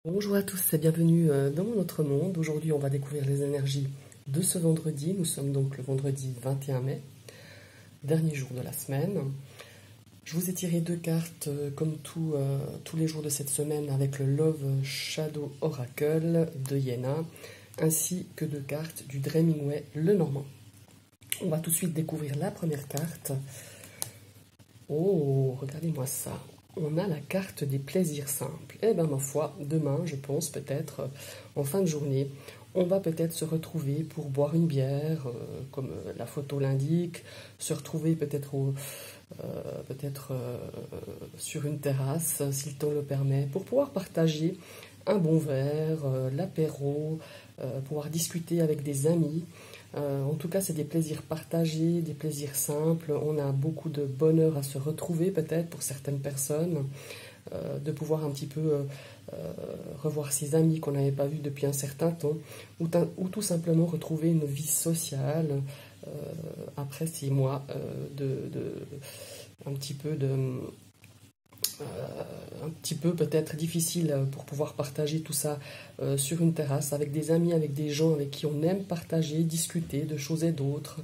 Bonjour à tous et bienvenue dans mon autre monde. Aujourd'hui, on va découvrir les énergies de ce vendredi. Nous sommes donc le vendredi 21 mai, dernier jour de la semaine. Je vous ai tiré deux cartes comme tous les jours de cette semaine avec le Love Shadow Oracle de Yéna, ainsi que deux cartes du Dreaming Way le Normand. On va tout de suite découvrir la première carte. Oh, regardez-moi ça. On a la carte des plaisirs simples. Eh bien, ma foi, demain, je pense peut-être, en fin de journée, on va peut-être se retrouver pour boire une bière, comme la photo l'indique, se retrouver peut-être sur une terrasse, si le temps le permet, pour pouvoir partager un bon verre, l'apéro, pouvoir discuter avec des amis. En tout cas, c'est des plaisirs partagés, des plaisirs simples. On a beaucoup de bonheur à se retrouver peut-être pour certaines personnes, de pouvoir un petit peu revoir ses amis qu'on n'avait pas vus depuis un certain temps, ou tout simplement retrouver une vie sociale après 6 mois un petit peu un petit peu peut-être difficile pour pouvoir partager tout ça sur une terrasse avec des amis, avec des gens avec qui on aime partager, discuter de choses et d'autres,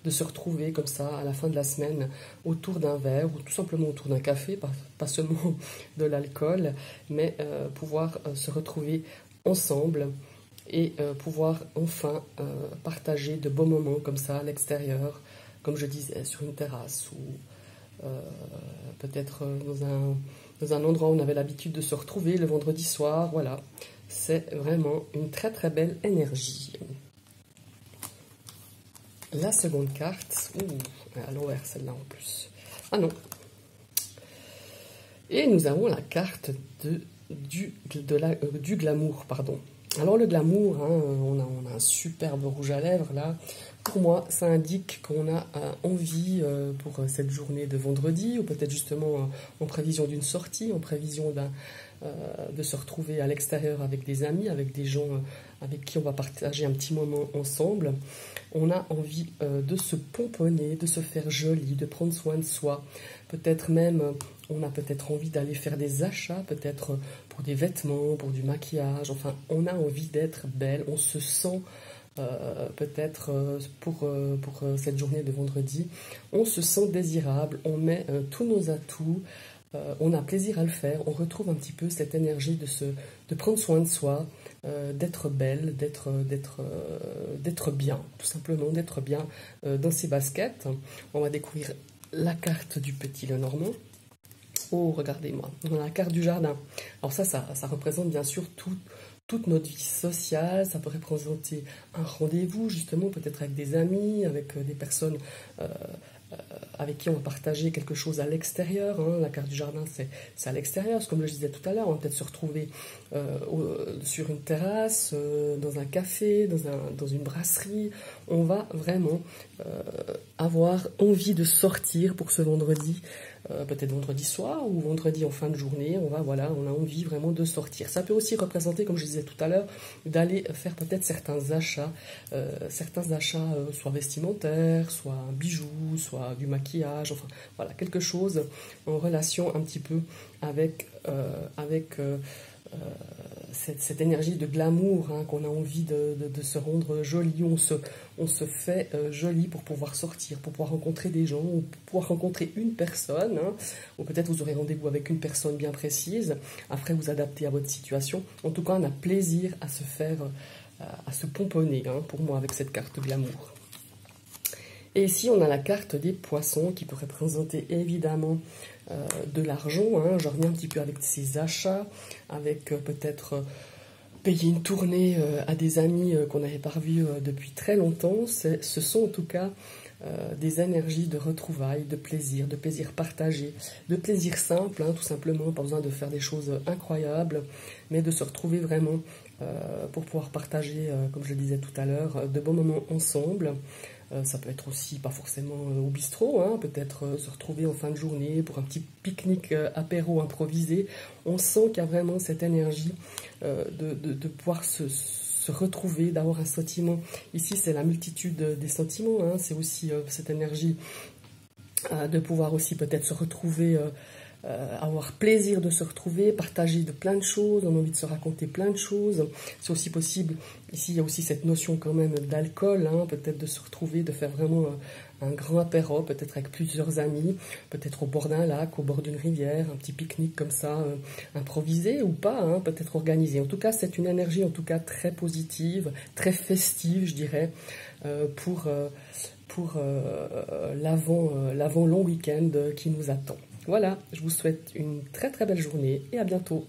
de se retrouver comme ça à la fin de la semaine autour d'un verre ou tout simplement autour d'un café, pas seulement de l'alcool, mais pouvoir se retrouver ensemble et pouvoir enfin partager de beaux moments comme ça à l'extérieur, comme je disais, sur une terrasse ou peut-être dans un endroit où on avait l'habitude de se retrouver le vendredi soir. Voilà, c'est vraiment une très très belle énergie. La seconde carte, à l'envers celle-là en plus. Ah non. Et nous avons la carte du glamour, pardon. Alors le glamour, hein, on a un superbe rouge à lèvres là. Pour moi, ça indique qu'on a envie pour cette journée de vendredi, ou peut-être justement en prévision d'une sortie, en prévision de se retrouver à l'extérieur avec des amis, avec des gens avec qui on va partager un petit moment ensemble. On a envie de se pomponner, de se faire joli, de prendre soin de soi. Peut-être même, on a peut-être envie d'aller faire des achats, peut-être pour des vêtements, pour du maquillage. Enfin, on a envie d'être belle, on se sent peut-être pour cette journée de vendredi, on se sent désirable, on met tous nos atouts, on a plaisir à le faire, on retrouve un petit peu cette énergie de prendre soin de soi, d'être belle, d'être bien, tout simplement d'être bien dans ses baskets. On va découvrir la carte du petit Lenormand. Oh, regardez-moi, on a la carte du jardin. Alors ça représente bien sûr toute notre vie sociale. Ça peut représenter un rendez-vous, justement, peut-être avec des amis, avec des personnes avec qui on va partager quelque chose à l'extérieur. Hein. La carte du jardin, c'est à l'extérieur. Comme je disais tout à l'heure, on va peut-être se retrouver sur une terrasse, dans un café, dans une brasserie. On va vraiment avoir envie de sortir pour ce vendredi. Peut-être vendredi soir ou vendredi en fin de journée, on a envie vraiment de sortir. Ça peut aussi représenter, comme je disais tout à l'heure, d'aller faire peut-être certains achats, soit vestimentaires, soit bijoux, soit du maquillage, enfin voilà, quelque chose en relation un petit peu avec cette énergie de glamour, hein, qu'on a envie de se rendre joli, on se fait joli pour pouvoir sortir, pour pouvoir rencontrer des gens, ou pour pouvoir rencontrer une personne, hein, ou peut-être vous aurez rendez-vous avec une personne bien précise, après vous adapter à votre situation. En tout cas, on a plaisir à se faire, à se pomponner, hein, pour moi, avec cette carte glamour. Et ici, on a la carte des poissons qui peut représenter évidemment de l'argent. Hein. Je reviens un petit peu avec ces achats, avec peut-être payer une tournée à des amis qu'on n'avait pas revus depuis très longtemps. Ce sont en tout cas des énergies de retrouvailles, de plaisir partagé, de plaisir simple, hein, tout simplement, pas besoin de faire des choses incroyables, mais de se retrouver vraiment pour pouvoir partager, comme je le disais tout à l'heure, de bons moments ensemble. Ça peut être aussi, pas forcément au bistrot, hein, peut-être se retrouver en fin de journée pour un petit pique-nique apéro improvisé. On sent qu'il y a vraiment cette énergie de pouvoir se retrouver, d'avoir un sentiment. Ici, c'est la multitude des sentiments, hein, c'est aussi cette énergie de pouvoir aussi peut-être se retrouver avoir plaisir de se retrouver, partager de plein de choses, on a envie de se raconter plein de choses. C'est aussi possible, ici il y a aussi cette notion quand même d'alcool, hein, peut-être de se retrouver, de faire vraiment un grand apéro, peut-être avec plusieurs amis, peut-être au bord d'un lac, au bord d'une rivière, un petit pique-nique comme ça, improvisé ou pas, hein, peut-être organisé. En tout cas, c'est une énergie en tout cas très positive, très festive, je dirais, pour l'avant long week-end qui nous attend. Voilà, je vous souhaite une très très belle journée et à bientôt.